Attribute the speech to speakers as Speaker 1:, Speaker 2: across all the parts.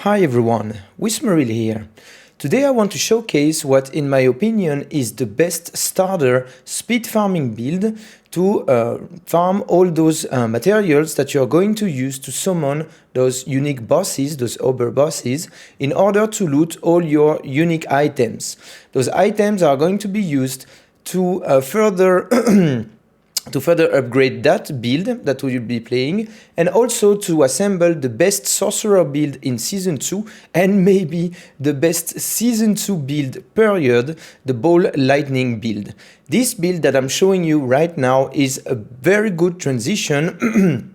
Speaker 1: Hi everyone, Wismeril here. Today I want to showcase what in my opinion is the best starter speed farming build to farm all those materials that you're going to use to summon those unique bosses, those ubber bosses, in order to loot all your unique items. Those items are going to be used to further upgrade that build that we will be playing, and also to assemble the best sorcerer build in season 2 and maybe the best season 2 build period, the ball lightning build. This build that I'm showing you right now is a very good transition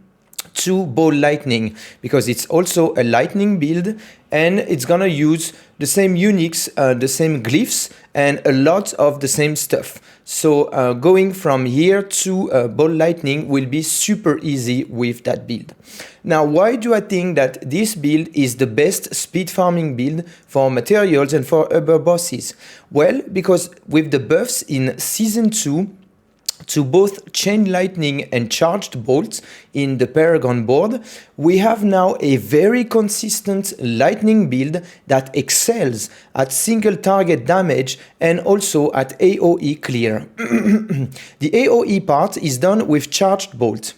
Speaker 1: to ball lightning, because it's also a lightning build and it's gonna use the same uniques, the same glyphs, and a lot of the same stuff. So going from here to ball lightning will be super easy with that build. Now, why do I think that this build is the best speed farming build for materials and for ubber bosses? Well, because with the buffs in season 2 to both chain lightning and charged bolts in the Paragon board, we have now a very consistent lightning build that excels at single target damage and also at AoE clear. The AoE part is done with charged bolt.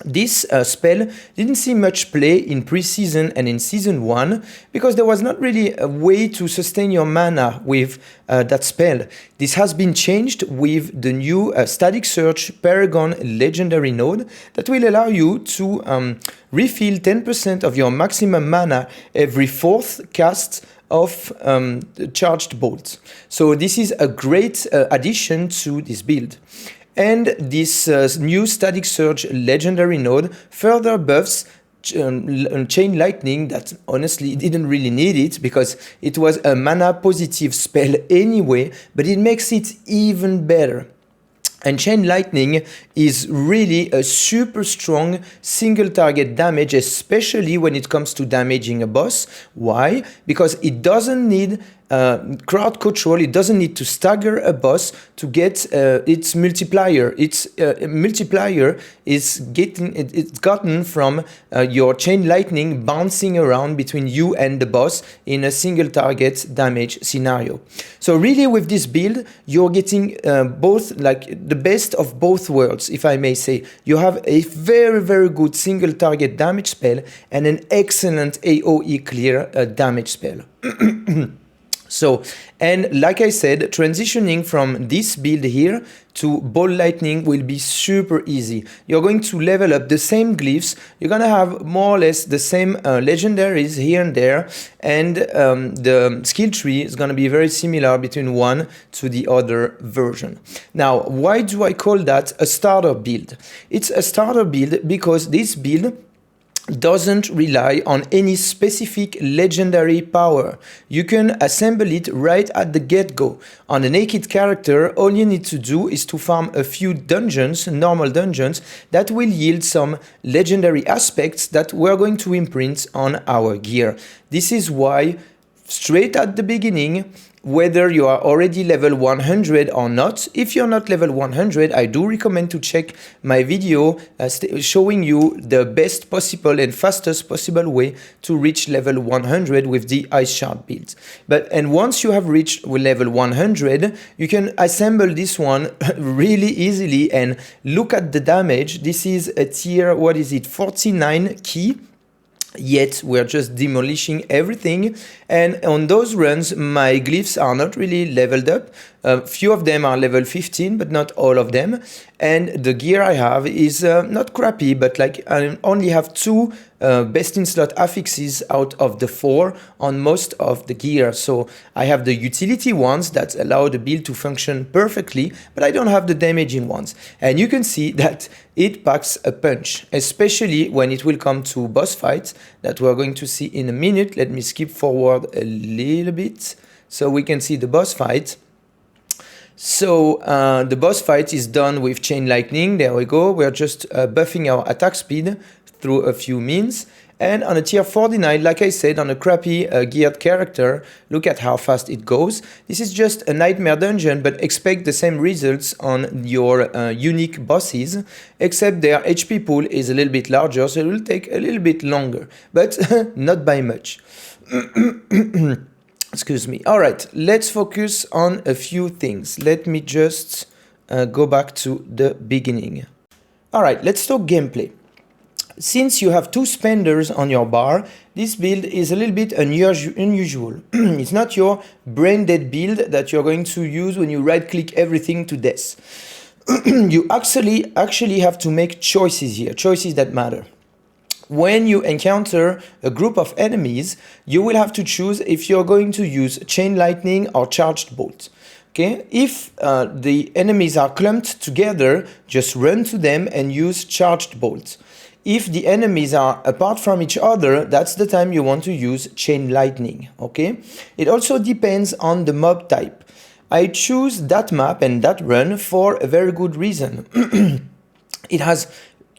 Speaker 1: This spell didn't see much play in pre-season and in season 1 because there was not really a way to sustain your mana with that spell. This has been changed with the new static search Paragon legendary node that will allow you to refill 10% of your maximum mana every 4th cast of charged bolts. So this is a great addition to this build. And this new Static Surge legendary node further buffs Chain Lightning that honestly didn't really need it because it was a mana positive spell anyway, but it makes it even better. And Chain Lightning is really a super strong single target damage, especially when it comes to damaging a boss. Why? Because it doesn't need crowd control, it doesn't need to stagger a boss to get its multiplier. Its multiplier is gotten from your Chain Lightning bouncing around between you and the boss in a single target damage scenario. So really with this build, you're getting both, like the best of both worlds, if I may say. You have a very good single target damage spell and an excellent AoE clear damage spell. So, and like I said, transitioning from this build here to ball lightning will be super easy. You're going to level up the same glyphs, you're gonna have more or less the same legendaries here and there, and the skill tree is gonna be very similar between one to the other version. Now, why do I call that a starter build? It's a starter build because this build doesn't rely on any specific legendary power. You can assemble it right at the get-go. On a naked character, all you need to do is to farm a few dungeons, normal dungeons, that will yield some legendary aspects that we're going to imprint on our gear. This is why, straight at the beginning, whether you are already level 100 or not, if you're not level 100, I do recommend to check my video showing you the best possible and fastest possible way to reach level 100 with the Ice Shard build. And once you have reached level 100, you can assemble this one really easily and look at the damage. This is a tier, 49 key. Yet we're just demolishing everything, and on those runs my glyphs are not really leveled up. Few of them are level 15, but not all of them, and the gear I have is not crappy, but like I only have 2 best in slot affixes out of the 4 on most of the gear. So I have the utility ones that allow the build to function perfectly, but I don't have the damaging ones. And you can see that it packs a punch, especially when it will come to boss fights that we're going to see in a minute. Let me skip forward a little bit so we can see the boss fight. So the boss fight is done with Chain Lightning. There we go. We're just buffing our attack speed through a few means. And on a tier 49, like I said, on a crappy geared character, look at how fast it goes. This is just a nightmare dungeon, but expect the same results on your unique bosses, except their HP pool is a little bit larger, so it will take a little bit longer, but not by much. Excuse me. All right, let's focus on a few things. Let me just go back to the beginning. All right, let's talk gameplay. Since you have two spenders on your bar, this build is a little bit unusual. It's not your brain dead build that you're going to use when you right click everything to death. You actually have to make choices here, choices that matter. When you encounter a group of enemies, you will have to choose if you're going to use chain lightning or charged bolt. Okay? If the enemies are clumped together, just run to them and use charged bolt. If the enemies are apart from each other, that's the time you want to use chain lightning. Okay? It also depends on the mob type. I choose that map and that run for a very good reason. It has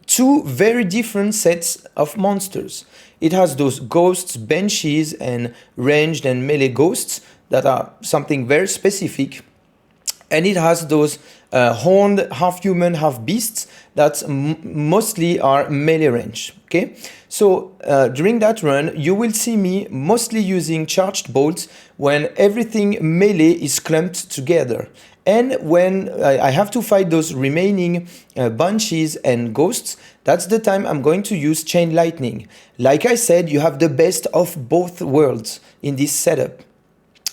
Speaker 1: two very different sets of monsters. It has those ghosts, banshees, and ranged and melee ghosts that are something very specific. And it has those horned, half human, half beasts that mostly are melee range. Okay, so during that run, you will see me mostly using charged bolts when everything melee is clumped together. And when I have to fight those remaining banshees and ghosts, that's the time I'm going to use chain lightning. Like I said, you have the best of both worlds in this setup.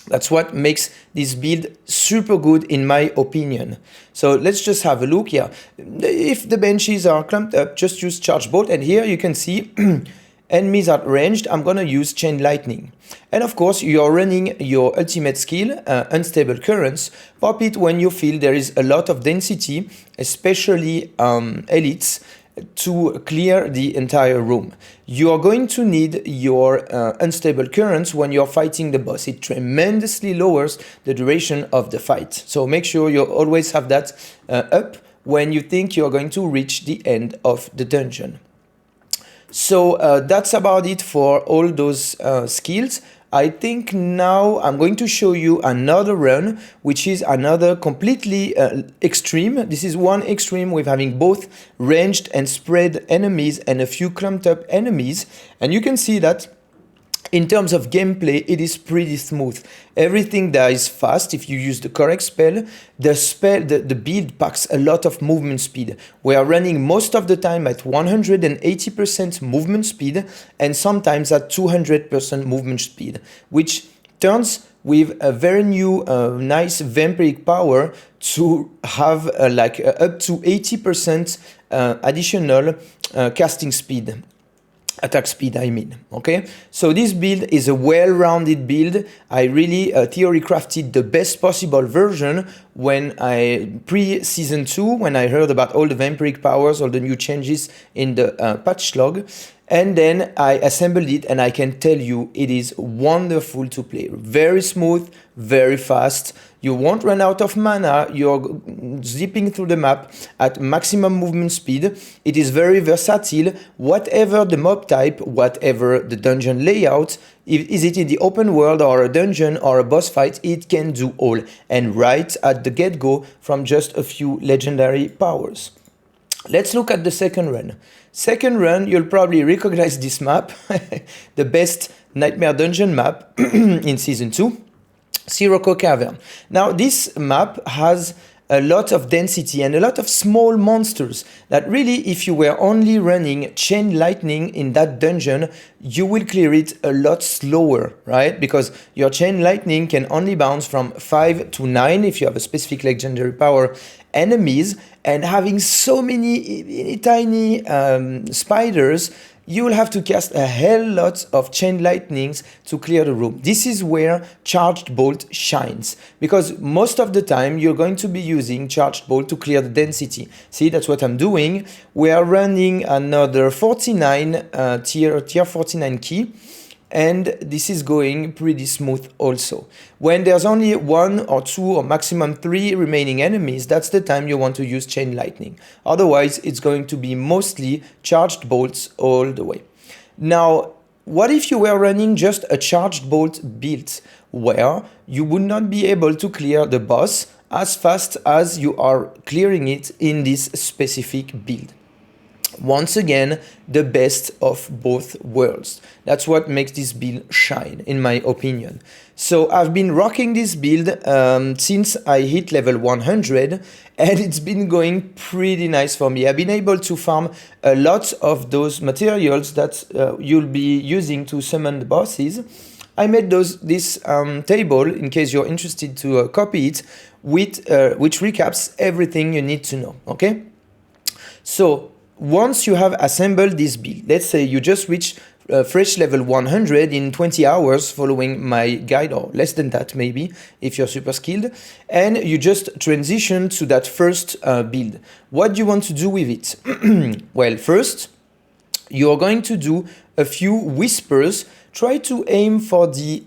Speaker 1: That's what makes this build super good in my opinion. So let's just have a look here. If the banshees are clumped up, just use charge bolt. And here you can see enemies are ranged, I'm gonna use chain lightning. And of course, you're running your ultimate skill, unstable currents. Pop it when you feel there is a lot of density, especially elites, to clear the entire room. You are going to need your unstable currents when you're fighting the boss. It tremendously lowers the duration of the fight. So make sure you always have that up when you think you're going to reach the end of the dungeon. So that's about it for all those skills. I think now I'm going to show you another run, which is another completely extreme. This is one extreme with having both ranged and spread enemies and a few clumped up enemies. And you can see that in terms of gameplay, it is pretty smooth. Everything dies fast if you use the correct spell. The build packs a lot of movement speed. We are running most of the time at 180% movement speed and sometimes at 200% movement speed, which turns with a very new nice vampiric power to have up to 80% additional casting speed. Attack speed, I mean. Okay, so this build is a well-rounded build. I really theory crafted the best possible version when pre-season 2, when I heard about all the vampiric powers, all the new changes in the patch log. And then I assembled it, and I can tell you it is wonderful to play. Very smooth, very fast. You won't run out of mana. You're zipping through the map at maximum movement speed. It is very versatile. Whatever the mob type, whatever the dungeon layout, is it in the open world or a dungeon or a boss fight, it can do all. And right at the get-go from just a few legendary powers. Let's look at the second run. Second run, you'll probably recognize this map, the best Nightmare Dungeon map in Season 2, Sirocco Cavern. Now, this map has a lot of density and a lot of small monsters that really, if you were only running chain lightning in that dungeon, you will clear it a lot slower, right? Because your chain lightning can only bounce from 5 to 9 if you have a specific legendary power enemies, and having so many tiny spiders, you will have to cast a hell lot of chain lightnings to clear the room. This is where charged bolt shines, because most of the time you're going to be using charged bolt to clear the density. See, that's what I'm doing. We are running another 49 tier 49 key, and this is going pretty smooth also. When there's only 1 or 2 or maximum 3 remaining enemies, that's the time you want to use chain lightning. Otherwise, it's going to be mostly charged bolts all the way. Now, what if you were running just a charged bolt build, where you would not be able to clear the boss as fast as you are clearing it in this specific build? Once again, the best of both worlds. That's what makes this build shine, in my opinion. So I've been rocking this build since I hit level 100, and it's been going pretty nice for me. I've been able to farm a lot of those materials that you'll be using to summon the bosses. I made this table, in case you're interested to copy it, which recaps everything you need to know, okay? So once you have assembled this build, let's say you just reach fresh level 100 in 20 hours following my guide, or less than that maybe, if you're super skilled, and you just transition to that first build. What do you want to do with it? Well, first, you're going to do a few whispers. Try to aim for the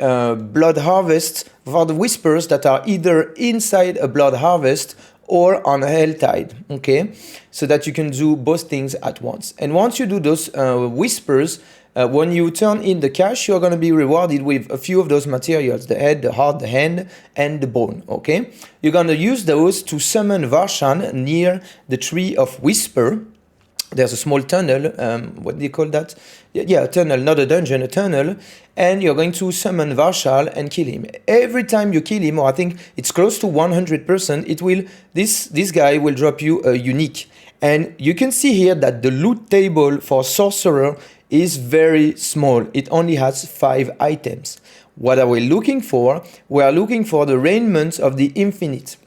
Speaker 1: blood harvest, for the whispers that are either inside a blood harvest or on Helltide, okay? So that you can do both things at once. And once you do those whispers, when you turn in the cash, you're gonna be rewarded with a few of those materials, the head, the heart, the hand, and the bone, okay? You're gonna use those to summon Varshan near the Tree of Whisper. There's a small tunnel, what do you call that? Yeah, a tunnel, not a dungeon, a tunnel. And you're going to summon Varshal and kill him. Every time you kill him, or I think it's close to 100%, it will, this guy will drop you a unique. And you can see here that the loot table for Sorcerer is very small. It only has 5 items. What are we looking for? We are looking for the raiment of the infinite,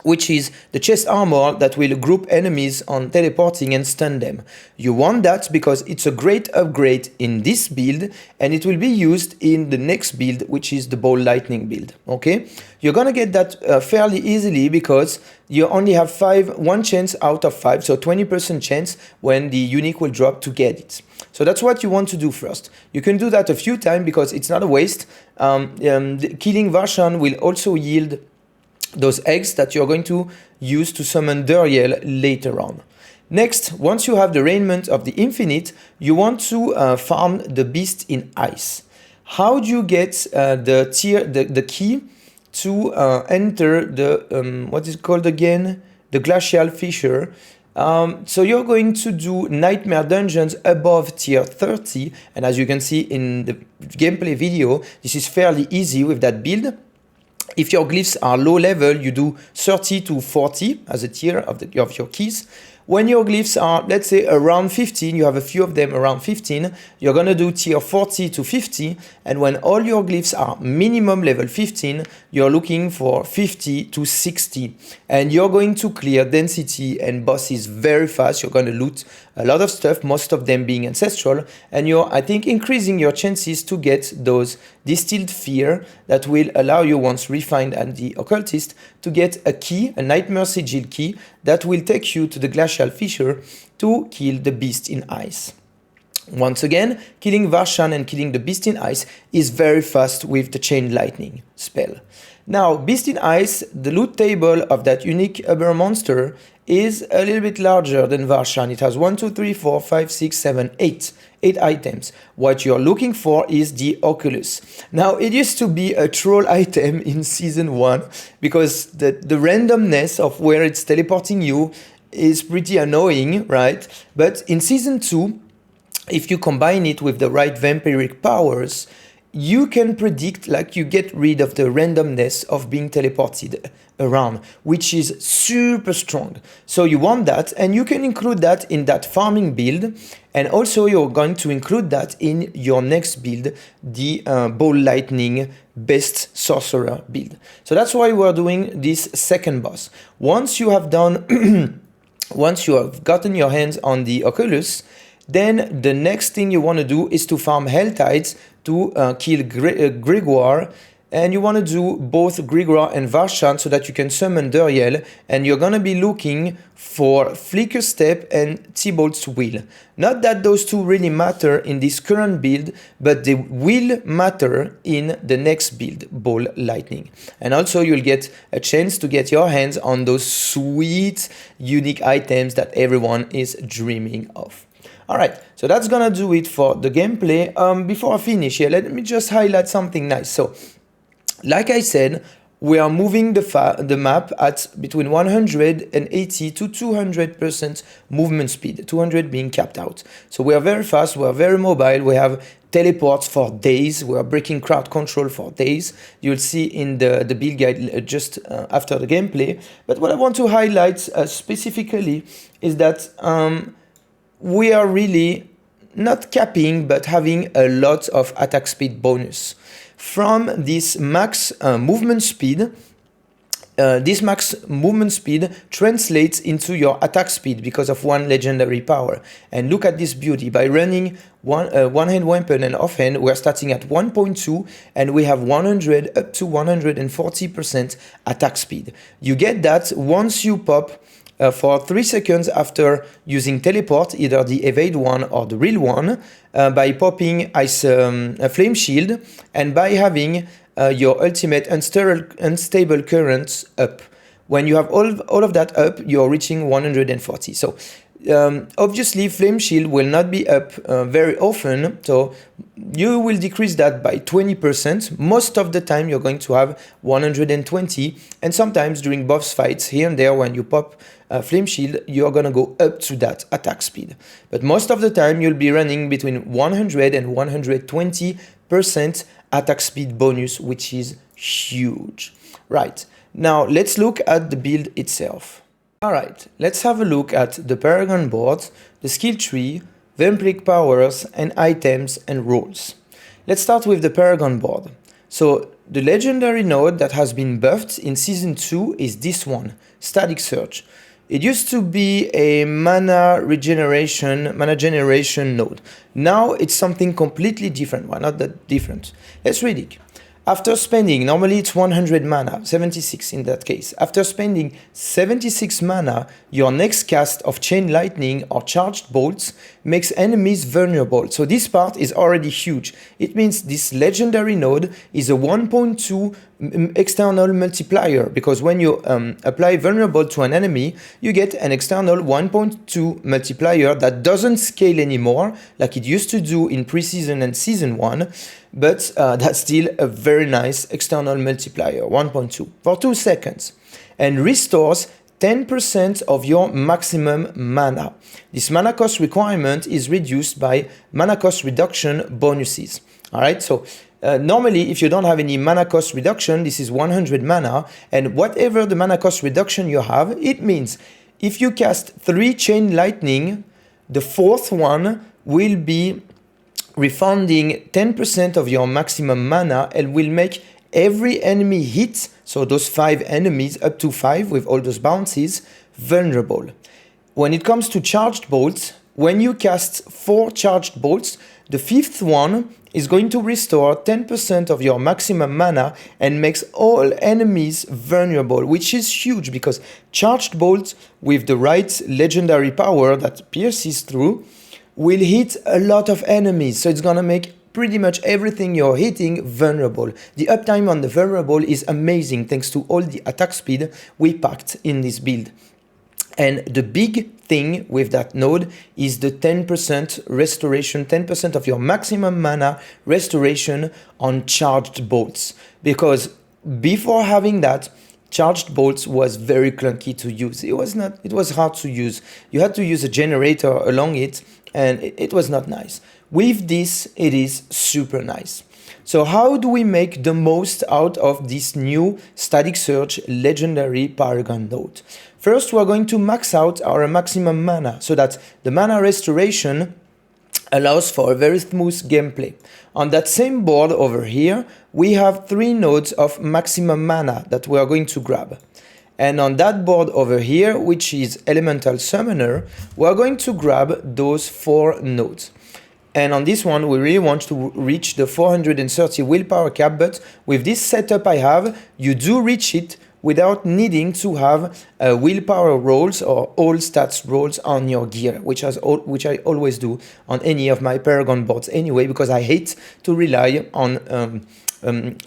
Speaker 1: which is the chest armor that will group enemies on teleporting and stun them. You want that because it's a great upgrade in this build, and it will be used in the next build, which is the ball lightning build, okay? You're gonna get that fairly easily because you only have 1 chance out of 5, so 20% chance when the unique will drop to get it. So that's what you want to do first. You can do that a few times because it's not a waste. Killing Varshan will also yield those eggs that you're going to use to summon Duriel later on. Next, once you have the raiment of the infinite, you want to farm the beast in ice. How do you get the key to enter the, what is it called again? The glacial fissure. So you're going to do nightmare dungeons above tier 30, and as you can see in the gameplay video, this is fairly easy with that build. If your glyphs are low level, you do 30 to 40 as a tier of your keys. When your glyphs are, let's say, around 15, you have a few of them around 15, you're gonna do tier 40 to 50, and when all your glyphs are minimum level 15, you're looking for 50 to 60. And you're going to clear density and bosses very fast. You're gonna loot a lot of stuff, most of them being ancestral, and you're, I think, increasing your chances to get those distilled fear that will allow you, once refined and the occultist, to get a key, a nightmare sigil key, that will take you to the glacial fissure to kill the beast in ice. Once again, killing Varshan and killing the beast in ice is very fast with the chain lightning spell. Now, beast in ice, the loot table of that unique ubber monster is a little bit larger than Varshan. It has 1, 2, 3, 4, 5, 6, 7, 8 items. What you're looking for is the Oculus. Now, it used to be a troll item in season 1 because the randomness of where it's teleporting you is pretty annoying, right? But in season 2, if you combine it with the right vampiric powers, you can predict, like, you get rid of the randomness of being teleported around, which is super strong. So you want that, and you can include that in that farming build, and also you're going to include that in your next build, the ball lightning best sorcerer build. So that's why we're doing this second boss. Once you have done, once you have gotten your hands on the Oculus, then the next thing you want to do is to farm Helltides to kill Gregoire, and you want to do both Gregoire and Varshan so that you can summon Duriel, and you're going to be looking for Flicker Step and Thibault's Will. Not that those two really matter in this current build, but they will matter in the next build, Ball Lightning. And also you'll get a chance to get your hands on those sweet unique items that everyone is dreaming of. Alright, so that's gonna do it for the gameplay. Before I finish here, let me just highlight something nice. So, like I said, we are moving the map at between 180 to 200% movement speed, 200 being capped out. So we are very fast, we are very mobile, we have teleports for days, we are breaking crowd control for days. You'll see in the build guide just after the gameplay. But what I want to highlight specifically is that we are really not capping, but having a lot of attack speed bonus. From this max movement speed, this max movement speed translates into your attack speed because of one legendary power. And look at this beauty. By running one-hand weapon and offhand, we're starting at 1.2 and we have 100 up to 140% attack speed. You get that once you pop for 3 seconds after using teleport, either the evade one or the real one, by popping a flame shield and by having your ultimate unstable currents up. When you have all of that up, you're reaching 140. So obviously flame shield will not be up very often, so you will decrease that by 20%. Most of the time you're going to have 120, and sometimes during boss fights here and there when you pop flame shield, you're gonna go up to that attack speed. But most of the time you'll be running between 100 and 120% attack speed bonus, which is huge. Right, now let's look at the build itself. Alright, let's have a look at the Paragon board, the skill tree, Vampiric powers and items and roles. Let's start with the Paragon board. So the legendary node that has been buffed in Season 2 is this one, Static Surge. It used to be a mana generation node. Now it's something completely different. Why not that different? Let's read it. After spending, normally it's 100 mana, 76 in that case. After spending 76 mana, your next cast of Chain Lightning or Charged Bolts makes enemies vulnerable. So this part is already huge. It means this legendary node is a 1.2 external multiplier, because when you apply vulnerable to an enemy, you get an external 1.2 multiplier that doesn't scale anymore like it used to do in pre-season and season 1, but that's still a very nice external multiplier, 1.2 for 2 seconds, and restores 10% of your maximum mana. This mana cost requirement is reduced by mana cost reduction bonuses. Alright, so normally if you don't have any mana cost reduction, this is 100 mana, and whatever the mana cost reduction you have, it means if you cast 3 Chain Lightning, the 4th one will be refunding 10% of your maximum mana and will make every enemy hit, so those 5 enemies, up to 5 with all those bounces, vulnerable. When it comes to charged bolts, when you cast 4 charged bolts, the 5th one is going to restore 10% of your maximum mana and makes all enemies vulnerable, which is huge because charged bolts with the right legendary power that pierces through will hit a lot of enemies, so it's gonna make pretty much everything you're hitting vulnerable. The uptime on the vulnerable is amazing thanks to all the attack speed we packed in this build. And the big thing with that node is the 10% restoration, 10% of your maximum mana restoration on charged bolts. Because before having that, charged bolts was very clunky to use. It was hard to use. You had to use a generator along it, and it was not nice. With this, it is super nice. So how do we make the most out of this new Static Surge legendary Paragon node? First, we're going to max out our maximum mana so that the mana restoration allows for a very smooth gameplay. On that same board over here, we have 3 nodes of maximum mana that we are going to grab. And on that board over here, which is Elemental Summoner, we are going to grab those 4 nodes. And on this one, we really want to reach the 430 willpower cap, but with this setup I have, you do reach it without needing to have willpower rolls or all stats rolls on your gear, which I always do on any of my Paragon boards anyway, because I hate to rely on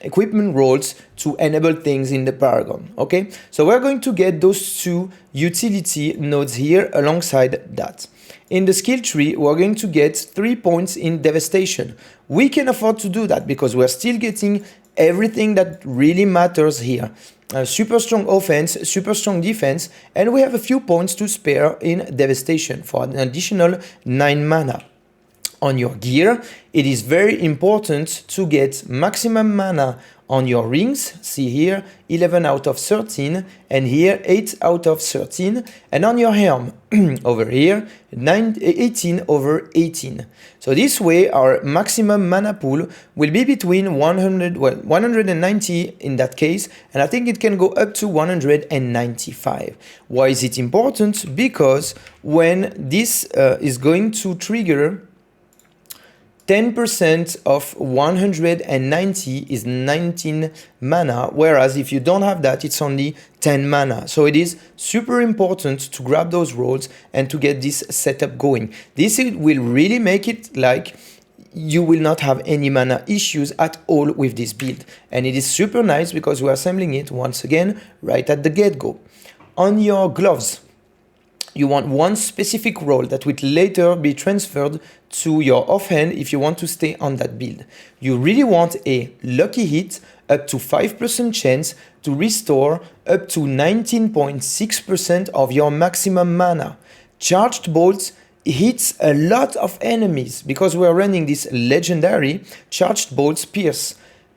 Speaker 1: equipment roles to enable things in the Paragon. Okay, so we're going to get those two utility nodes here alongside that. In the skill tree, we're going to get 3 points in devastation. We can afford to do that because we're still getting everything that really matters here. Super strong offense, super strong defense, and we have a few points to spare in devastation for an additional 9 mana. On your gear, it is very important to get maximum mana on your rings. See here, 11 out of 13, and here 8 out of 13. And on your helm, over here, 18 over 18. So this way, our maximum mana pool will be between 190 in that case, and I think it can go up to 195. Why is it important? Because when this is going to trigger 10% of 190 is 19 mana, whereas if you don't have that, it's only 10 mana. So it is super important to grab those rolls and to get this setup going. This will really make it like you will not have any mana issues at all with this build. And it is super nice because we're assembling it once again right at the get-go. On your gloves, you want one specific role that will later be transferred to your offhand if you want to stay on that build. You really want a lucky hit up to 5% chance to restore up to 19.6% of your maximum mana. Charged bolts hits a lot of enemies because we are running this legendary charged bolts pierce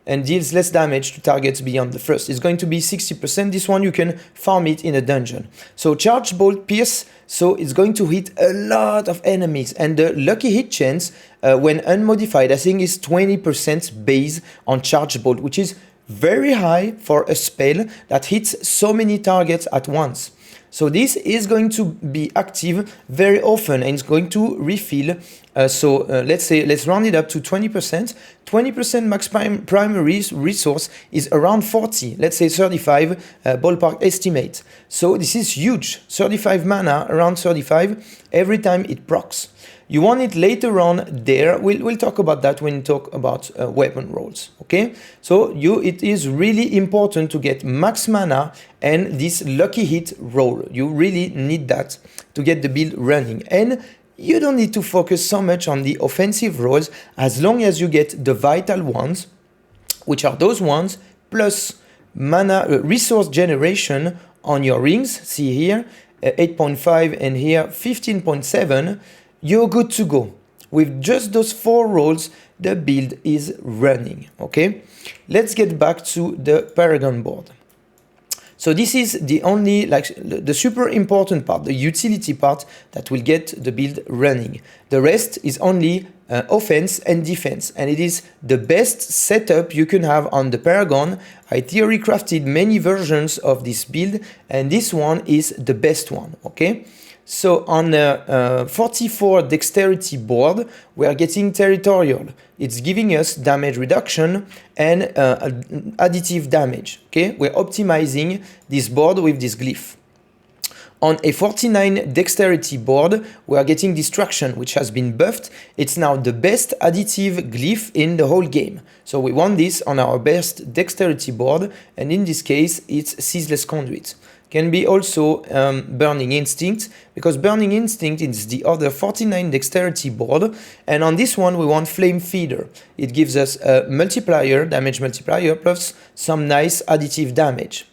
Speaker 1: and deals less damage to targets beyond the first. It's going to be 60%. This one you can farm it in a dungeon. So charged bolt pierce, so it's going to hit a lot of enemies. And the lucky hit chance when unmodified, I think is 20% based on charged bolt, which is very high for a spell that hits so many targets at once. So this is going to be active very often and it's going to refill. Let's round it up to 20%. 20% max primary resource is around 40, let's say 35 ballpark estimate. So this is huge, 35 mana, around 35 every time it procs. You want it later on there. We'll talk about that when we talk about weapon rolls, okay? So it is really important to get max mana and this lucky hit roll. You really need that to get the build running. And you don't need to focus so much on the offensive rolls as long as you get the vital ones, which are those ones, plus mana resource generation on your rings. See here, 8.5 and here 15.7. You're good to go. With just those 4 rolls, the build is running, okay? Let's get back to the Paragon board. So this is the only, the super important part, the utility part that will get the build running. The rest is only offense and defense, and it is the best setup you can have on the Paragon. I theory crafted many versions of this build, and this one is the best one, okay? So on a 44 dexterity board, we are getting territorial. It's giving us damage reduction and additive damage. Okay, we're optimizing this board with this glyph. On a 49 dexterity board, we are getting Destruction, which has been buffed. It's now the best additive glyph in the whole game. So we want this on our best dexterity board, and in this case, it's Ceaseless Conduit. Can be also Burning Instinct, because Burning Instinct is the other 49 dexterity board, and on this one we want Flame Feeder. It gives us a multiplier, damage multiplier, plus some nice additive damage.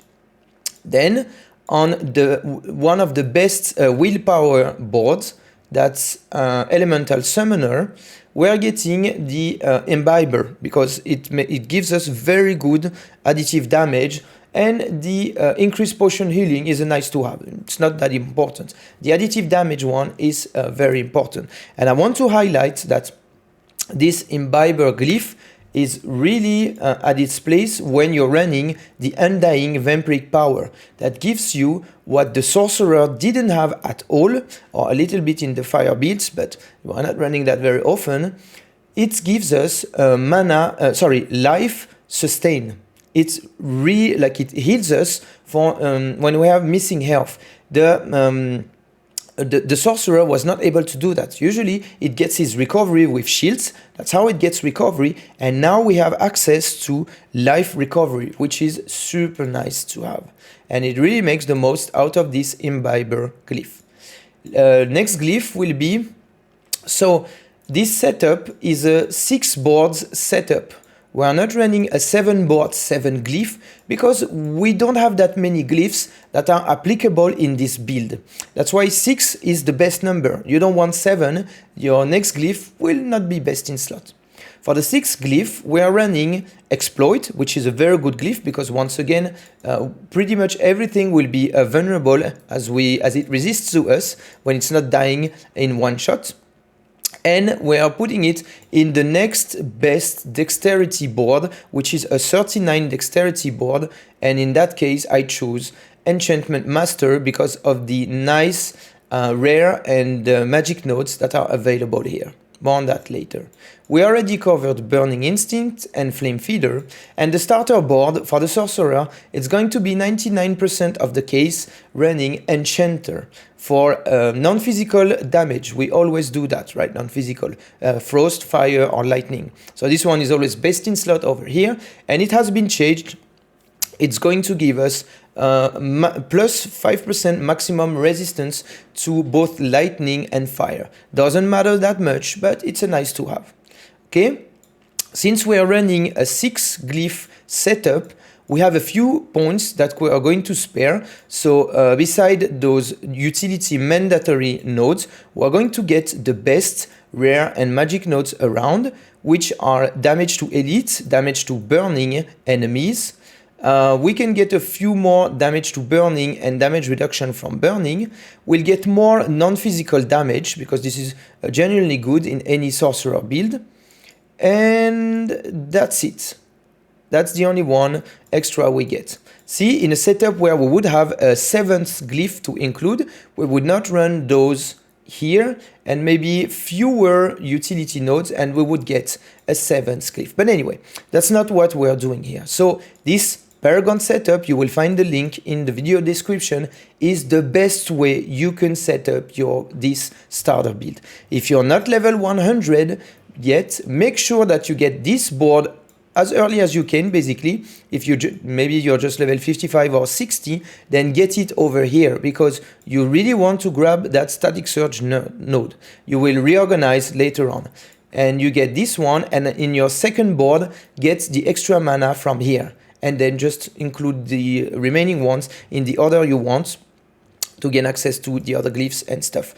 Speaker 1: Then on the one of the best willpower boards, that's Elemental Summoner, we're getting the Imbiber, because it gives us very good additive damage. And the increased potion healing is a nice to have. It's not that important. The additive damage one is very important. And I want to highlight that this Imbiber glyph is really at its place when you're running the Undying Vampiric power. That gives you what the Sorcerer didn't have at all, or a little bit in the fire builds, but we're not running that very often. It gives us life sustain. It's really like it heals us for when we have missing health. The the sorcerer was not able to do that. Usually it gets his recovery with shields. That's how it gets recovery. And now we have access to life recovery, which is super nice to have. And it really makes the most out of this imbiber glyph. Next glyph will be, so this setup is a 6 boards setup. We are not running a 7 board 7 glyph because we don't have that many glyphs that are applicable in this build. That's why 6 is the best number. You don't want 7, your next glyph will not be best in slot. For the 6th glyph, we are running exploit, which is a very good glyph because once again, pretty much everything will be vulnerable as it resists to us when it's not dying in one shot. And we are putting it in the next best dexterity board, which is a 39 dexterity board. And in that case, I choose Enchantment Master because of the nice rare and magic nodes that are available here. More on that later. We already covered Burning Instinct and Flame Feeder, and the starter board for the Sorcerer, it's going to be 99% of the case running Enchanter for non-physical damage. We always do that, right? Non-physical, frost, fire, or lightning. So this one is always best in slot over here, and it has been changed. It's going to give us plus 5% maximum resistance to both lightning and fire. Doesn't matter that much, but it's a nice to have. Okay, since we are running a 6 glyph setup, we have a few points that we are going to spare. So beside those utility mandatory nodes, we are going to get the best rare and magic nodes around, which are damage to elite, damage to burning enemies. We can get a few more damage to burning and damage reduction from burning. We'll get more non-physical damage because this is genuinely good in any sorcerer build. And that's it. That's the only one extra we get. See, in a setup where we would have a 7th glyph to include, we would not run those here and maybe fewer utility nodes and we would get a 7th glyph. But anyway, that's not what we're doing here. So this Paragon setup, you will find the link in the video description, is the best way you can set up this starter build. If you're not level 100 yet, make sure that you get this board as early as you can, basically. If maybe you're just level 55 or 60, then get it over here because you really want to grab that static surge node. You will reorganize later on. And you get this one, and in your second board, get the extra mana from here. And then just include the remaining ones in the order you want to gain access to the other glyphs and stuff.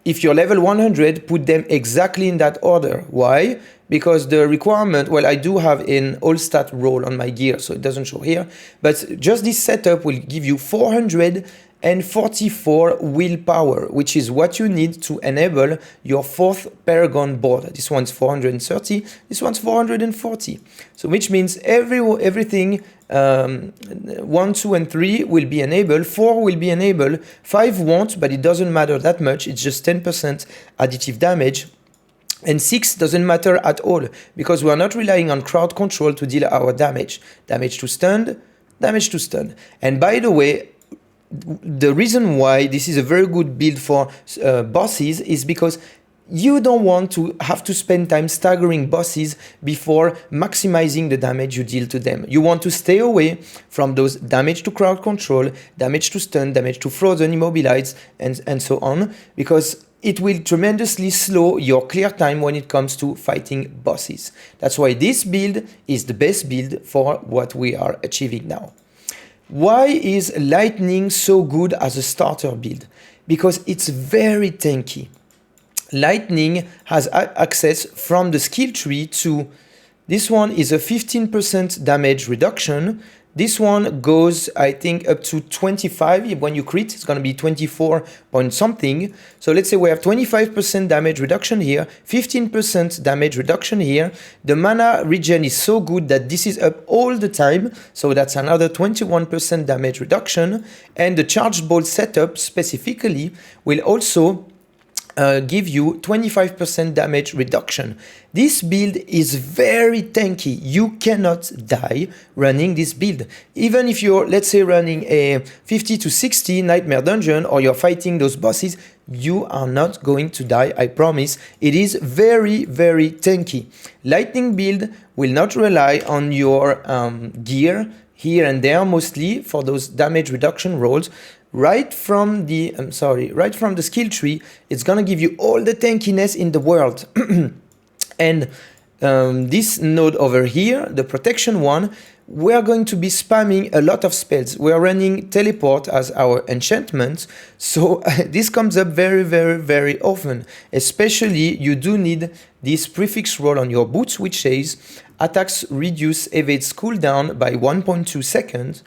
Speaker 1: If you're level 100, put them exactly in that order. Why? Because the requirement, well, I do have an all stat roll on my gear, so it doesn't show here, but just this setup will give you 444 willpower, which is what you need to enable your 4th Paragon board. This one's 430, this one's 440. So which means everything 1, 2, and 3 will be enabled, 4 will be enabled, 5 won't, but it doesn't matter that much, it's just 10% additive damage. And 6 doesn't matter at all, because we are not relying on crowd control to deal our damage. Damage to stun, damage to stun. And by the way, the reason why this is a very good build for bosses is because you don't want to have to spend time staggering bosses before maximizing the damage you deal to them. You want to stay away from those damage to crowd control, damage to stun, damage to frozen, immobilize, and so on, because it will tremendously slow your clear time when it comes to fighting bosses. That's why this build is the best build for what we are achieving now. Why is Lightning so good as a starter build? Because it's very tanky. Lightning has access from the skill tree to, this one is a 15% damage reduction. This one goes, I think, up to 25. When you crit, it's going to be 24 point something. So let's say we have 25% damage reduction here, 15% damage reduction here. The mana regen is so good that this is up all the time. So that's another 21% damage reduction. And the charged ball setup specifically will also give you 25% damage reduction. This build is very tanky. You cannot die running this build. Even if you're, let's say, running a 50 to 60 Nightmare Dungeon or you're fighting those bosses, you are not going to die, I promise. It is very, very tanky. Lightning build will not rely on your gear here and there, mostly for those damage reduction rolls. Right from the skill tree, it's gonna give you all the tankiness in the world. And this node over here, the protection one, we are going to be spamming a lot of spells. We are running teleport as our enchantment, so this comes up very, very, very often. Especially, you do need this prefix roll on your boots, which says attacks reduce evades cooldown by 1.2 seconds,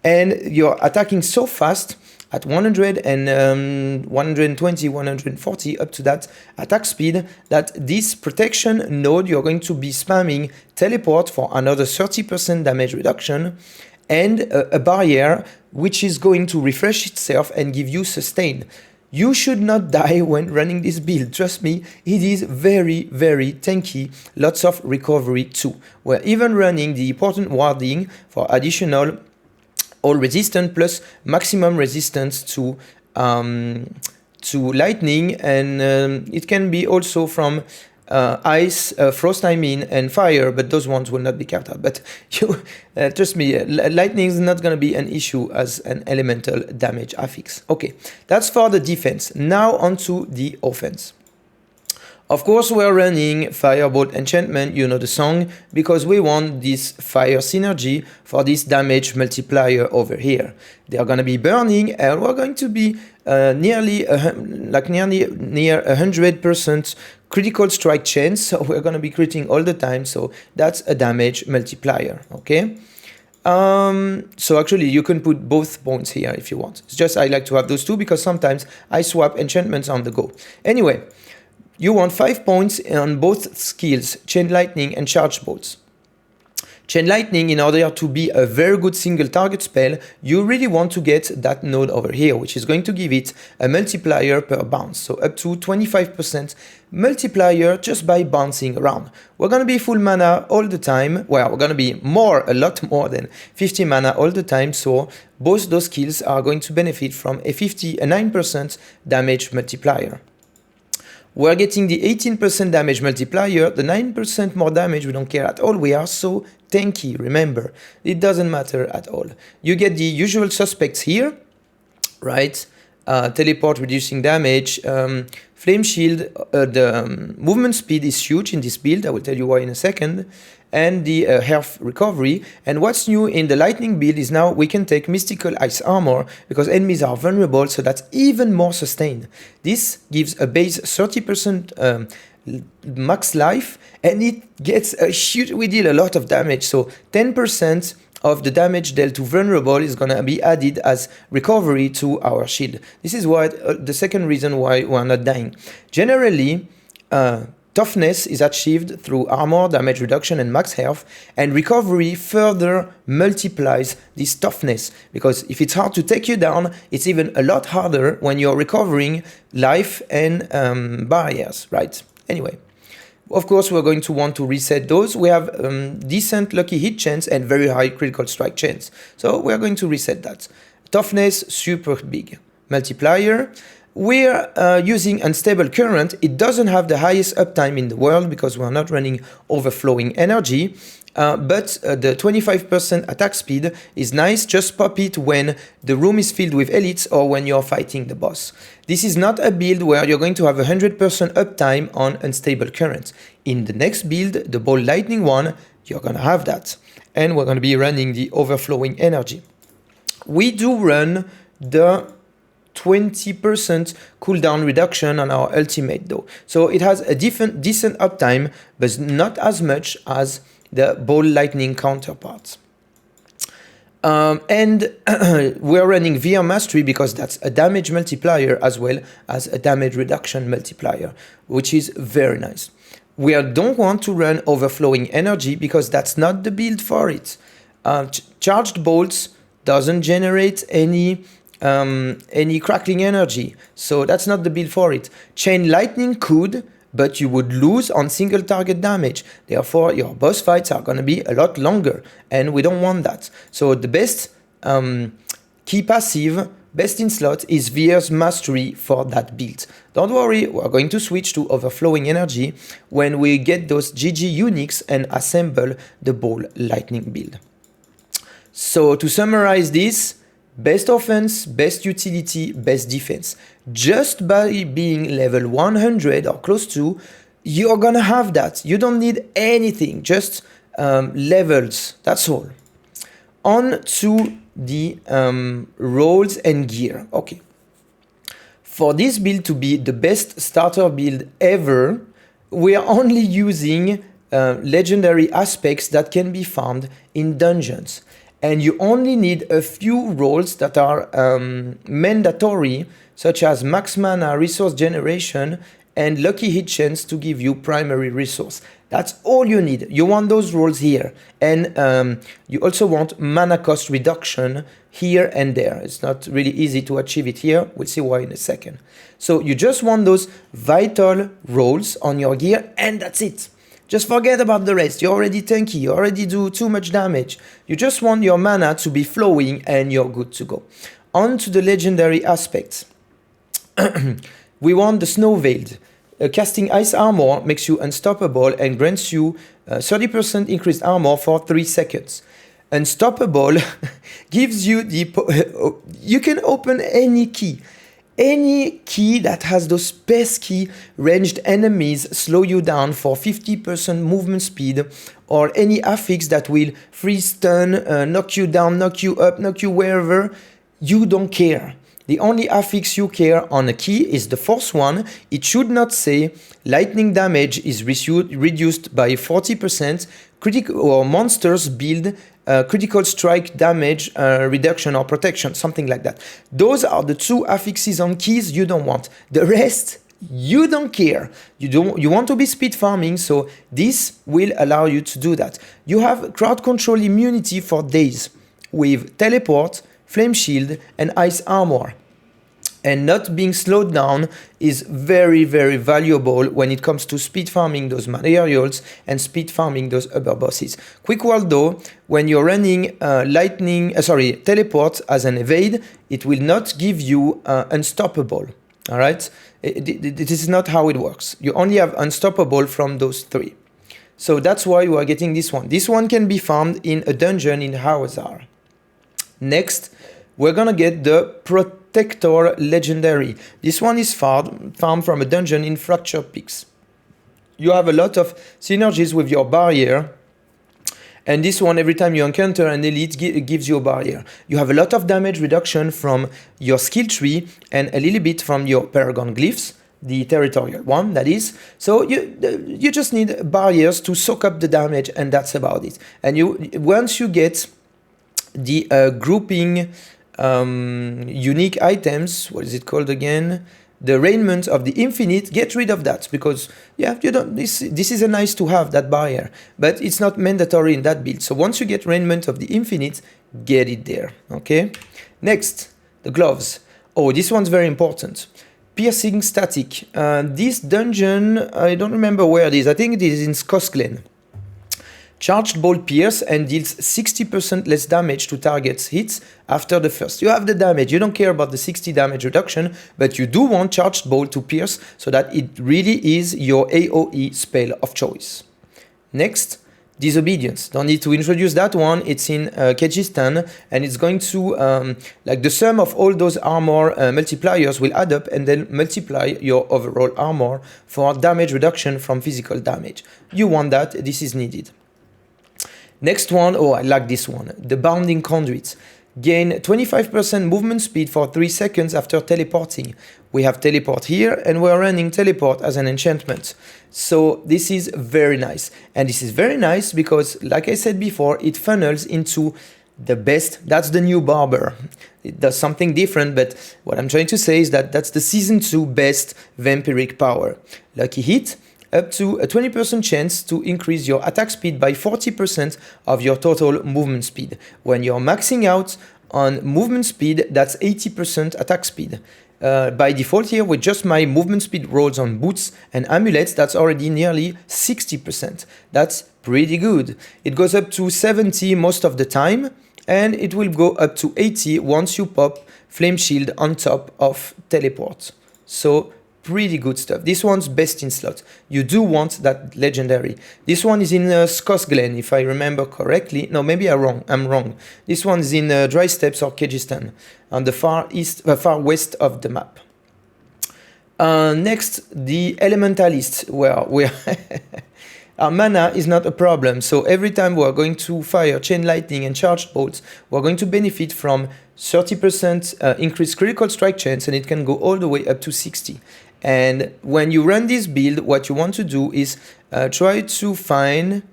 Speaker 1: and you're attacking so fast at 100 and 120, 140, up to that attack speed, that this protection node, you're going to be spamming teleport for another 30% damage reduction, and a barrier which is going to refresh itself and give you sustain. You should not die when running this build, trust me, it is very, very tanky, lots of recovery too. We're even running the important warding for additional all resistant plus maximum resistance to lightning, and it can be also from ice, frost I mean, and fire, but those ones will not be kept out. But you, trust me, lightning is not going to be an issue as an elemental damage affix. Okay, that's for the defense. Now onto the offense. Of course, we're running Firebolt enchantment, you know the song, because we want this fire synergy for this damage multiplier over here. They are going to be burning, and we're going to be near 100% critical strike chance, so we're going to be critting all the time, so that's a damage multiplier, okay? So actually you can put both points here if you want. It's just I like to have those two because sometimes I swap enchantments on the go. Anyway, you want 5 points on both skills, Chain Lightning and Charge Bolts. Chain Lightning, in order to be a very good single target spell, you really want to get that node over here, which is going to give it a multiplier per bounce. So up to 25% multiplier just by bouncing around. We're going to be full mana all the time. Well, we're going to be a lot more than 50 mana all the time. So both those skills are going to benefit from a 9% damage multiplier. We're getting the 18% damage multiplier, the 9% more damage, we don't care at all. We are so tanky, remember. It doesn't matter at all. You get the usual suspects here, right? Teleport reducing damage, flame shield, the movement speed is huge in this build, I will tell you why in a second, and the health recovery. And what's new in the lightning build is now we can take mystical ice armor because enemies are vulnerable, so that's even more sustained. This gives a base 30% max life, and it gets a huge, we deal a lot of damage, so 10% of the damage dealt to vulnerable is gonna be added as recovery to our shield. This is why the second reason why we're not dying. Generally, toughness is achieved through armor, damage reduction, and max health, and recovery further multiplies this toughness, because if it's hard to take you down, it's even a lot harder when you're recovering life and barriers, right? Anyway. Of course, we're going to want to reset those. We have decent lucky hit chance and very high critical strike chance. So we're going to reset that. Toughness, super big. Multiplier. We're using unstable current. It doesn't have the highest uptime in the world because we're not running overflowing energy. But the 25% attack speed is nice. Just pop it when the room is filled with elites or when you're fighting the boss. This is not a build where you're going to have 100% uptime on unstable current. In the next build, the ball lightning one, you're going to have that. And we're going to be running the overflowing energy. We do run the 20% cooldown reduction on our ultimate though. So it has a decent uptime, but not as much as the ball lightning counterparts. And we're running VR Mastery because that's a damage multiplier as well as a damage reduction multiplier, which is very nice. We don't want to run overflowing energy because that's not the build for it. Charged bolts doesn't generate any crackling energy, so that's not the build for it. Chain lightning could, but you would lose on single target damage. Therefore, your boss fights are going to be a lot longer, and we don't want that. So the best key passive best in slot is Vier's mastery for that build. Don't worry, we're going to switch to overflowing energy when we get those GG uniques and assemble the ball lightning build. So to summarize this, best offense, best utility, best defense. Just by being level 100 or close to, you're gonna have that. You don't need anything, just levels, that's all. On to the roles and gear. Okay. For this build to be the best starter build ever, we are only using legendary aspects that can be found in dungeons. And you only need a few roles that are mandatory, such as max mana, resource generation, and lucky hit chance to give you primary resource. That's all you need. You want those roles here. And you also want mana cost reduction here and there. It's not really easy to achieve it here. We'll see why in a second. So you just want those vital roles on your gear, and that's it. Just forget about the rest. You're already tanky. You already do too much damage. You just want your mana to be flowing and you're good to go. On to the legendary aspects. We want the Snow Veiled. Casting Ice Armor makes you unstoppable and grants you 30% increased armor for 3 seconds. Unstoppable gives you the... you can open any key. Any key that has those pesky ranged enemies slow you down for 50% movement speed, or any affix that will freeze, stun, knock you down, knock you up, knock you wherever. You don't care. The only affix you care on a key is the fourth one. It should not say lightning damage is reduced by 40%, critical or monsters build critical strike damage reduction or protection, something like that. Those are the 2 affixes on keys you don't want. The rest, you don't care. You want to be speed farming, so this will allow you to do that. You have crowd control immunity for days with teleport, flame shield, and ice armor. And not being slowed down is very, very valuable when it comes to speed farming those materials and speed farming those upper bosses. Quick word though, when you're running teleport as an evade, it will not give you unstoppable. All right, this is not how it works. You only have unstoppable from those 3. So that's why you are getting this one. This one can be found in a dungeon in Hawazar. Next, we're gonna get the Protector Legendary. This one is found from a dungeon in Fracture Peaks. You have a lot of synergies with your barrier, and this one, every time you encounter an elite, gives you a barrier. You have a lot of damage reduction from your skill tree and a little bit from your Paragon glyphs, the territorial one, that is. So you just need barriers to soak up the damage, and that's about it. And once you get the grouping unique items, what is it called again? The Raiment of the Infinite, get rid of that, because yeah, you don't. This is a nice to have, that barrier, but it's not mandatory in that build. So once you get Raiment of the Infinite, get it there. Okay. Next, the gloves. Oh, this one's very important. Piercing Static. This dungeon, I don't remember where it is. I think it is in Skosklen. Charged Ball Pierce and deals 60% less damage to targets hits after the first. You have the damage, you don't care about the 60 damage reduction, but you do want Charged Ball to pierce so that it really is your AoE spell of choice. Next, Disobedience. Don't need to introduce that one, it's in Kyrgyzstan, and it's going to, like the sum of all those armor multipliers will add up and then multiply your overall armor for damage reduction from physical damage. You want that, this is needed. Next one, oh, I like this one. The Bounding Conduit. Gain 25% movement speed for 3 seconds after teleporting. We have teleport here, and we're running teleport as an enchantment. So this is very nice. And this is very nice because, like I said before, it funnels into the best. That's the new barber. It does something different, but what I'm trying to say is that that's the Season 2 best Vampiric power. Lucky hit, up to a 20% chance to increase your attack speed by 40% of your total movement speed. When you're maxing out on movement speed, that's 80% attack speed. By default here, with just my movement speed rolls on boots and amulets, that's already nearly 60%. That's pretty good. It goes up to 70 most of the time, and it will go up to 80 once you pop flame shield on top of teleport. So pretty good stuff. This one's best in slot. You do want that legendary. This one is in Skosglen, if I remember correctly. No, maybe I'm wrong. This one is in Dry Steppes or Kyrgyzstan, on the far west of the map. Next, the Elementalist, where we our mana is not a problem, so every time we are going to fire Chain Lightning and Charged Bolts, we are going to benefit from 30% increased critical strike chance, and it can go all the way up to 60. And when you run this build, what you want to do is try to find...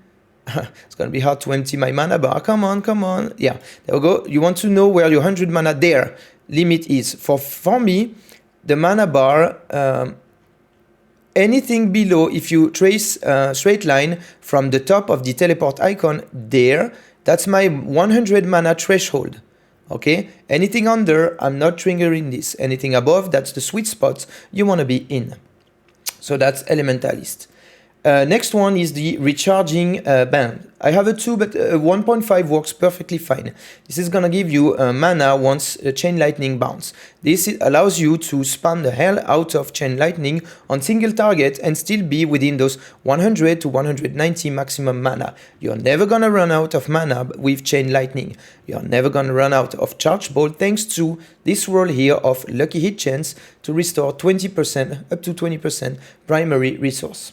Speaker 1: it's going to be hard to empty my mana bar. Come on. Yeah, there we go. You want to know where your 100 mana there limit is. For me, the mana bar... anything below, if you trace a straight line from the top of the teleport icon there, that's my 100 mana threshold. Okay? Anything under, I'm not triggering this. Anything above, that's the sweet spot you want to be in. So that's Elementalist. Next one is the recharging band. I have a 2, but 1.5 works perfectly fine. This is gonna give you mana once Chain Lightning bounce. This allows you to spam the hell out of Chain Lightning on single target and still be within those 100 to 190 maximum mana. You're never gonna run out of mana with Chain Lightning. You're never gonna run out of Charge Bolt thanks to this roll here of Lucky Hit Chance to restore 20%, up to 20% primary resource.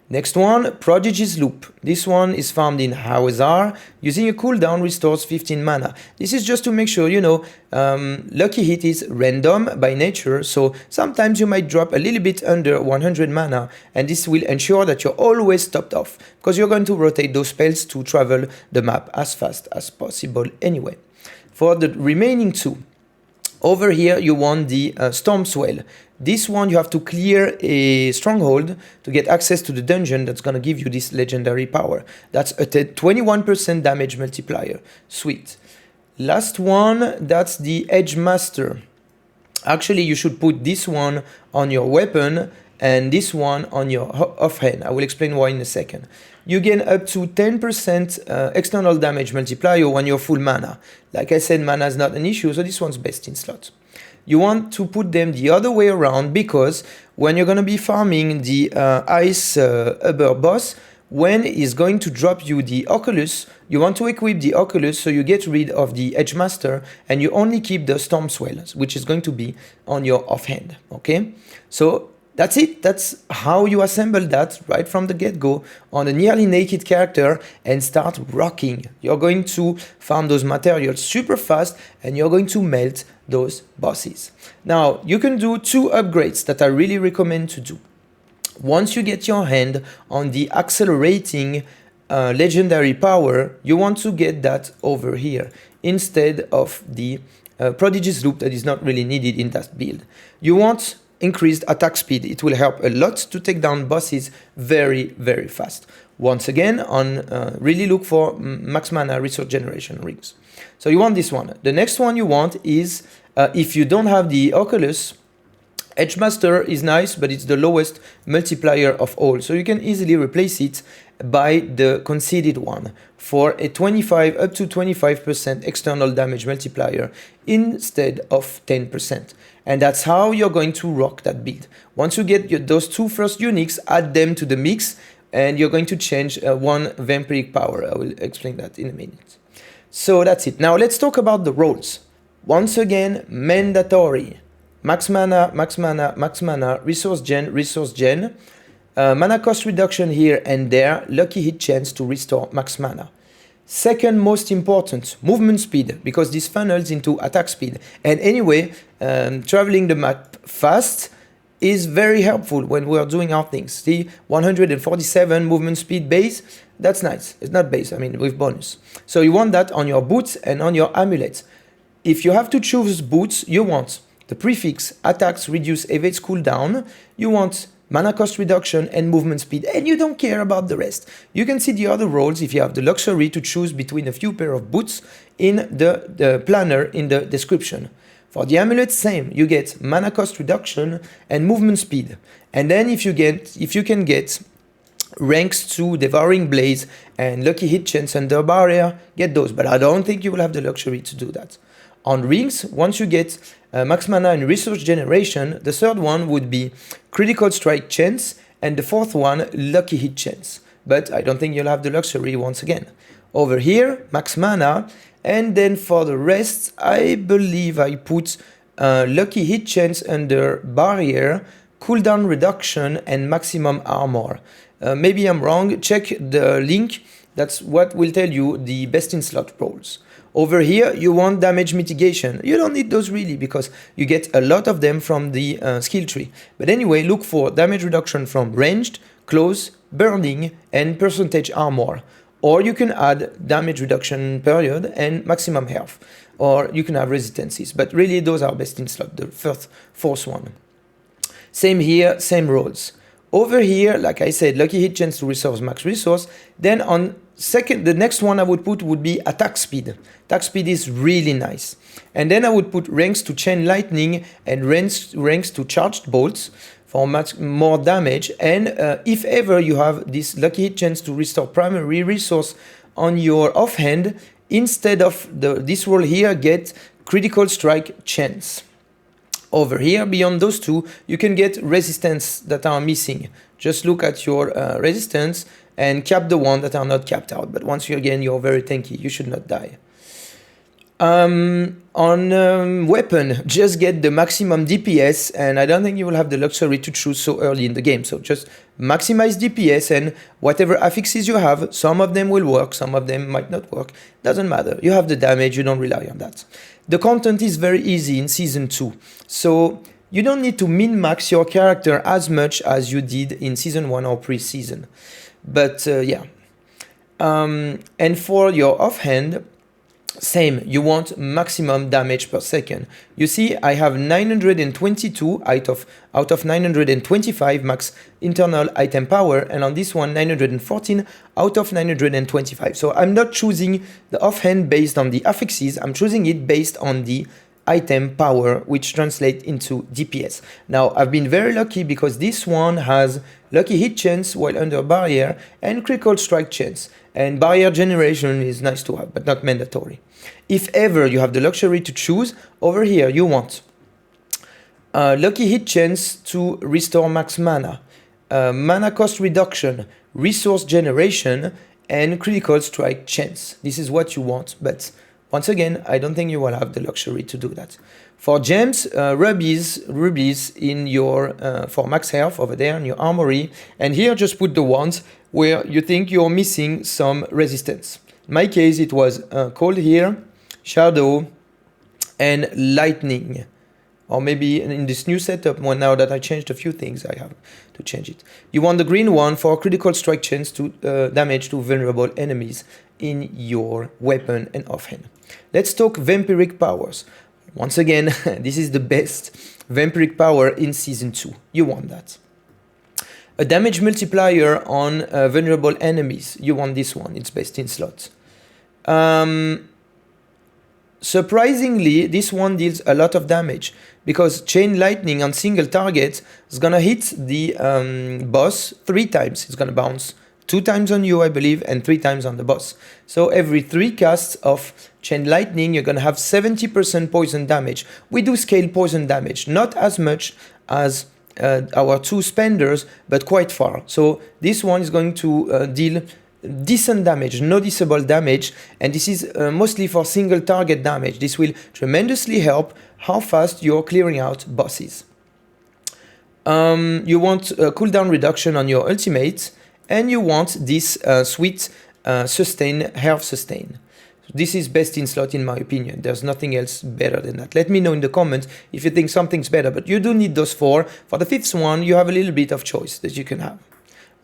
Speaker 1: Next one, Prodigy's Loop. This one is farmed in Hawazar. Using a cooldown restores 15 mana. This is just to make sure, you know, Lucky Hit is random by nature, so sometimes you might drop a little bit under 100 mana, and this will ensure that you're always topped off, because you're going to rotate those spells to travel the map as fast as possible anyway. For the remaining two, over here you want the Storm Swell. This one you have to clear a stronghold to get access to the dungeon that's gonna give you this legendary power. That's a 21% damage multiplier. Sweet. Last one, that's the Edge Master. Actually, you should put this one on your weapon and this one on your offhand. I will explain why in a second. You gain up to 10% external damage multiplier when you're full mana. Like I said, mana is not an issue, so this one's best in slot. You want to put them the other way around, because when you're going to be farming the ice ubber boss, when he's going to drop you the Oculus, you want to equip the Oculus so you get rid of the Edge Master and you only keep the Storm Swell, which is going to be on your offhand. Okay, so that's it. That's how you assemble that right from the get-go on a nearly naked character and start rocking. You're going to farm those materials super fast and you're going to melt those bosses. Now, you can do 2 upgrades that I really recommend to do. Once you get your hand on the accelerating legendary power, you want to get that over here instead of the Prodigy's Loop that is not really needed in that build. You want increased attack speed. It will help a lot to take down bosses very, very fast. Once again, really look for max mana resource generation rings. So you want this one. The next one you want is, if you don't have the Oculus, Edge Master is nice, but it's the lowest multiplier of all. So you can easily replace it by the conceded one for a 25 up to 25% external damage multiplier instead of 10%. And that's how you're going to rock that build. Once you get those 2 first uniques, add them to the mix, and you're going to change one Vampiric power. I will explain that in a minute. So that's it. Now let's talk about the rolls. Once again, mandatory. Max mana, max mana, max mana, resource gen, mana cost reduction here and there, lucky hit chance to restore max mana. Second most important, movement speed, because this funnels into attack speed. And anyway, traveling the map fast is very helpful when we are doing our things. See, 147 movement speed base, that's nice. It's not base, I mean with bonus. So you want that on your boots and on your amulets. If you have to choose boots, you want the prefix attacks reduce evades cooldown, you want mana cost reduction and movement speed, and you don't care about the rest. You can see the other roles if you have the luxury to choose between a few pair of boots in the planner in the description. For the amulet, same, you get mana cost reduction and movement speed. And then if you can get ranks to Devouring Blaze and Lucky Hit Chance under barrier, get those, but I don't think you will have the luxury to do that. On rings, once you get max mana and resource generation, the third one would be critical strike chance, and the fourth one, lucky hit chance. But I don't think you'll have the luxury once again. Over here, max mana, and then for the rest, I believe I put lucky hit chance under barrier, cooldown reduction, and maximum armor. Maybe I'm wrong, check the link, that's what will tell you the best in slot roles. Over here, you want damage mitigation. You don't need those really because you get a lot of them from the skill tree. But anyway, look for damage reduction from ranged, close, burning, and percentage armor. Or you can add damage reduction period and maximum health. Or you can have resistances. But really, those are best in slot, the fourth one. Same here, same roles. Over here, like I said, lucky hit chance to resource max resource. Then on second, the next one I would put would be attack speed. Attack speed is really nice. And then I would put ranks to chain lightning and ranks to charged bolts for much more damage. And if ever you have this lucky hit chance to restore primary resource on your offhand, instead of this roll here, get critical strike chance. Over here, beyond those two, you can get resistance that are missing. Just look at your resistance and cap the one that are not capped out. But once again, you're very tanky, you should not die. On weapon, just get the maximum DPS, and I don't think you will have the luxury to choose so early in the game. So just maximize DPS, and whatever affixes you have, some of them will work, some of them might not work. Doesn't matter. You have the damage, you don't rely on that. The content is very easy in Season 2. So you don't need to min-max your character as much as you did in Season 1 or pre-season. But yeah. And for your offhand, same, you want maximum damage per second. You see, I have 922 out of 925 max internal item power, and on this one 914 out of 925. So I'm not choosing the offhand based on the affixes, I'm choosing it based on the item power, which translates into DPS. Now, I've been very lucky because this one has lucky hit chance while under barrier and critical strike chance. And barrier generation is nice to have, but not mandatory. If ever you have the luxury to choose, over here you want lucky hit chance to restore max mana, mana cost reduction, resource generation, and critical strike chance. This is what you want, but once again, I don't think you will have the luxury to do that. For gems, rubies in your for max health over there in your armory, and here just put the ones where you think you're missing some resistance. In my case, it was cold here, shadow, and lightning. Or maybe in this new setup, well, now that I changed a few things, I have to change it. You want the green one for critical strike chance to damage to vulnerable enemies in your weapon and offhand. Let's talk vampiric powers. Once again, this is the best vampiric power in Season 2. You want that. A damage multiplier on vulnerable enemies. You want this one. It's best in slot. Surprisingly, this one deals a lot of damage because chain lightning on single target is gonna hit the boss 3 times. It's gonna bounce 2 times on you, I believe, and 3 times on the boss. So every 3 casts of chain lightning, you're gonna have 70% poison damage. We do scale poison damage, not as much as our 2 spenders, but quite far. So this one is going to deal decent damage, noticeable damage, and this is mostly for single target damage. This will tremendously help how fast you're clearing out bosses. You want a cooldown reduction on your ultimate, and you want this sweet sustain, health sustain. This is best in slot in my opinion. There's nothing else better than that. Let me know in the comments if you think something's better, but you do need those 4. For the 5th one, you have a little bit of choice that you can have.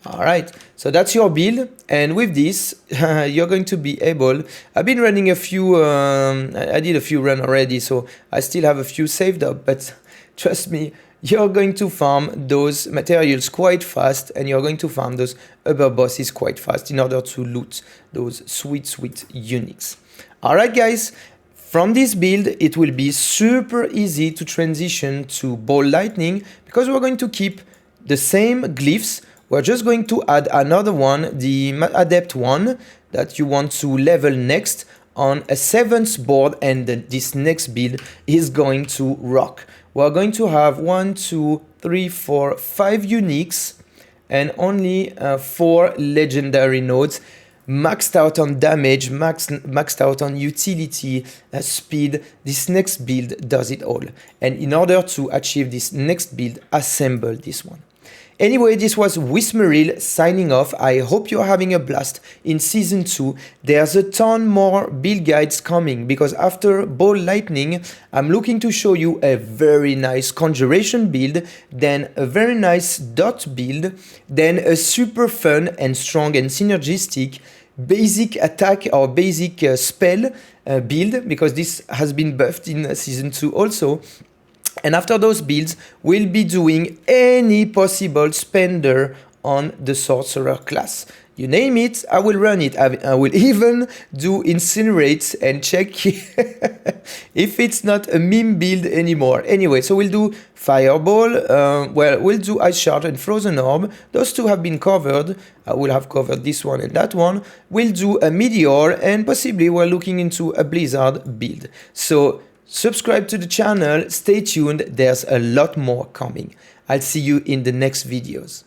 Speaker 1: Alright, so that's your build, and with this, you're going to be able... I've been running a few... I did a few runs already, so I still have a few saved up, but trust me, you're going to farm those materials quite fast, and you're going to farm those upper bosses quite fast in order to loot those sweet, sweet uniques. Alright guys, from this build, it will be super easy to transition to ball lightning, because we're going to keep the same glyphs. We're just going to add another one, the adept one, that you want to level next on a 7th board, and this next build is going to rock. We're going to have 1, 2, 3, 4, 5 uniques and only 4 legendary nodes, maxed out on damage, maxed out on utility, speed. This next build does it all. And in order to achieve this next build, assemble this one. Anyway, this was Wismeril signing off. I hope you're having a blast in Season 2. There's a ton more build guides coming, because after Ball Lightning, I'm looking to show you a very nice Conjuration build, then a very nice Dot build, then a super fun and strong and synergistic basic attack or basic spell build, because this has been buffed in Season 2 also. And after those builds, we'll be doing any possible spender on the Sorcerer class. You name it, I will run it. I will even do Incinerate and check if it's not a meme build anymore. Anyway, so we'll do Fireball, well, we'll do Ice Shard and Frozen Orb. Those two have been covered. I will have covered this one and that one. We'll do a Meteor, and possibly we're looking into a Blizzard build. So subscribe to the channel, stay tuned, there's a lot more coming. I'll see you in the next videos.